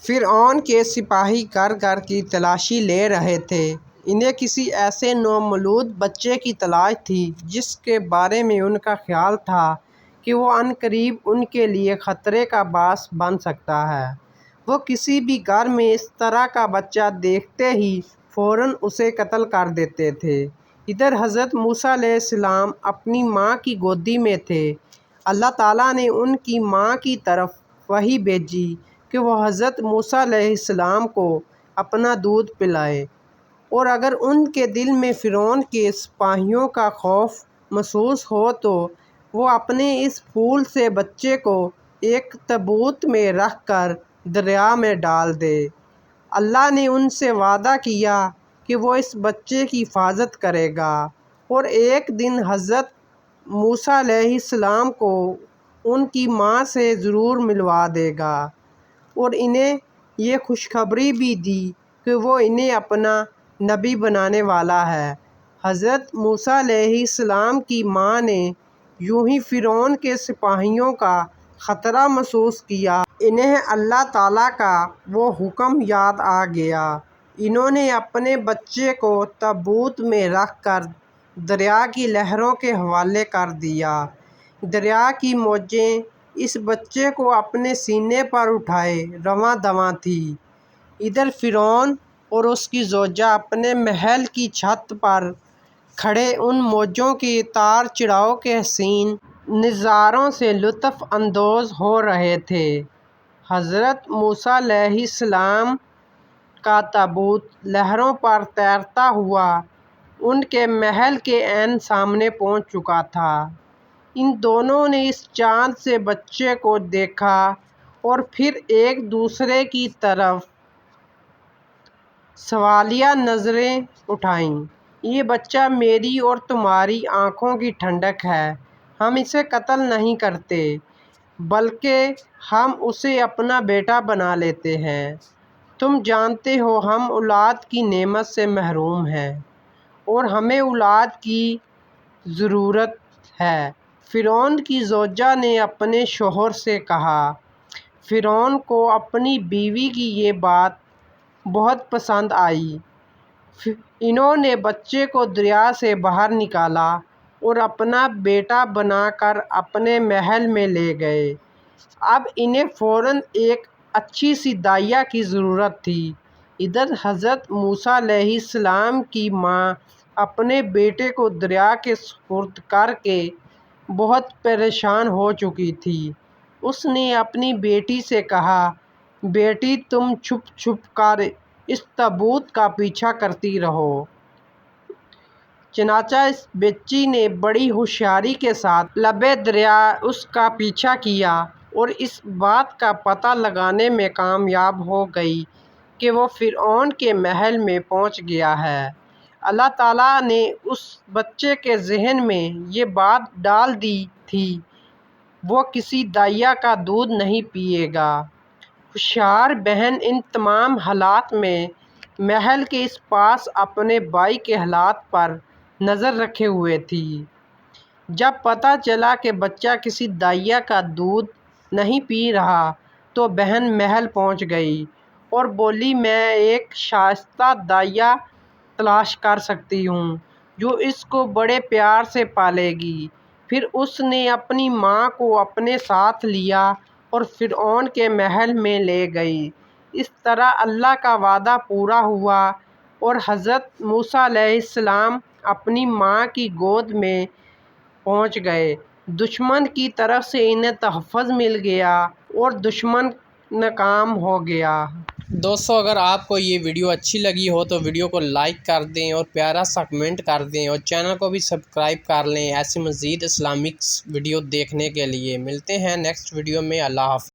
فرعون کے سپاہی گھر گھر کی تلاشی لے رہے تھے۔ انہیں کسی ایسے نومولود بچے کی تلاش تھی جس کے بارے میں ان کا خیال تھا کہ وہ عنقریب ان کے لیے خطرے کا باعث بن سکتا ہے۔ وہ کسی بھی گھر میں اس طرح کا بچہ دیکھتے ہی فوراً اسے قتل کر دیتے تھے۔ ادھر حضرت موسیٰ علیہ السلام اپنی ماں کی گودی میں تھے۔ اللہ تعالیٰ نے ان کی ماں کی طرف وحی بھیجی کہ وہ حضرت موسیٰ علیہ السلام کو اپنا دودھ پلائے، اور اگر ان کے دل میں فرعون کے سپاہیوں کا خوف محسوس ہو تو وہ اپنے اس پھول سے بچے کو ایک تابوت میں رکھ کر دریا میں ڈال دے۔ اللہ نے ان سے وعدہ کیا کہ وہ اس بچے کی حفاظت کرے گا، اور ایک دن حضرت موسیٰ علیہ السلام کو ان کی ماں سے ضرور ملوا دے گا، اور انہیں یہ خوشخبری بھی دی کہ وہ انہیں اپنا نبی بنانے والا ہے۔ حضرت موسیٰ علیہ السلام کی ماں نے یوں ہی فرعون کے سپاہیوں کا خطرہ محسوس کیا۔ انہیں اللہ تعالیٰ کا وہ حکم یاد آ گیا۔ انہوں نے اپنے بچے کو تابوت میں رکھ کر دریا کی لہروں کے حوالے کر دیا۔ دریا کی موجیں اس بچے کو اپنے سینے پر اٹھائے رواں دواں تھیں۔ ادھر فرعون اور اس کی زوجہ اپنے محل کی چھت پر کھڑے ان موجوں کے اتار چڑھاؤ کے حسین نظاروں سے لطف اندوز ہو رہے تھے۔ حضرت موسیٰ علیہ السلام کا تابوت لہروں پر تیرتا ہوا ان کے محل کے عین سامنے پہنچ چکا تھا۔ ان دونوں نے اس چاند سے بچے کو دیکھا اور پھر ایک دوسرے کی طرف سوالیہ نظریں اٹھائیں۔ یہ بچہ میری اور تمہاری آنکھوں کی ٹھنڈک ہے۔ ہم اسے قتل نہیں کرتے بلکہ ہم اسے اپنا بیٹا بنا لیتے ہیں۔ تم جانتے ہو ہم اولاد کی نعمت سے محروم ہیں اور ہمیں اولاد کی ضرورت ہے۔ فرعون کی زوجہ نے اپنے شوہر سے کہا۔ فرعون کو اپنی بیوی کی یہ بات بہت پسند آئی۔ انہوں نے بچے کو دریا سے باہر نکالا اور اپنا بیٹا بنا کر اپنے محل میں لے گئے۔ اب انہیں فوراً ایک اچھی سی دائیا کی ضرورت تھی۔ ادھر حضرت موسیٰ علیہ السلام کی ماں اپنے بیٹے کو دریا کے سپرد کر کے بہت پریشان ہو چکی تھی۔ اس نے اپنی بیٹی سے کہا، بیٹی تم چھپ چھپ کر اس تابوت کا پیچھا کرتی رہو۔ چنانچہ اس بچی نے بڑی ہوشیاری کے ساتھ لبِ دریا اس کا پیچھا کیا اور اس بات کا پتہ لگانے میں کامیاب ہو گئی کہ وہ فرعون کے محل میں پہنچ گیا ہے۔ اللہ تعالیٰ نے اس بچے کے ذہن میں یہ بات ڈال دی تھی وہ کسی دائیا کا دودھ نہیں پیے گا۔ ہوشیار بہن ان تمام حالات میں محل کے اس پاس اپنے بھائی کے حالات پر نظر رکھے ہوئے تھی۔ جب پتہ چلا کہ بچہ کسی دائیا کا دودھ نہیں پی رہا تو بہن محل پہنچ گئی اور بولی، میں ایک شائستہ دائیا تلاش کر سکتی ہوں جو اس کو بڑے پیار سے پالے گی۔ پھر اس نے اپنی ماں کو اپنے ساتھ لیا اور فرعون کے محل میں لے گئی۔ اس طرح اللہ کا وعدہ پورا ہوا اور حضرت موسیٰ علیہ السلام اپنی ماں کی گود میں پہنچ گئے۔ دشمن کی طرف سے انہیں تحفظ مل گیا اور دشمن ناکام ہو گیا۔ دوستو اگر آپ کو یہ ویڈیو اچھی لگی ہو تو ویڈیو کو لائک کر دیں اور پیارا سا کمنٹ کر دیں اور چینل کو بھی سبسکرائب کر لیں ایسی مزید اسلامک ویڈیو دیکھنے کے لیے۔ ملتے ہیں نیکسٹ ویڈیو میں۔ اللہ حافظ۔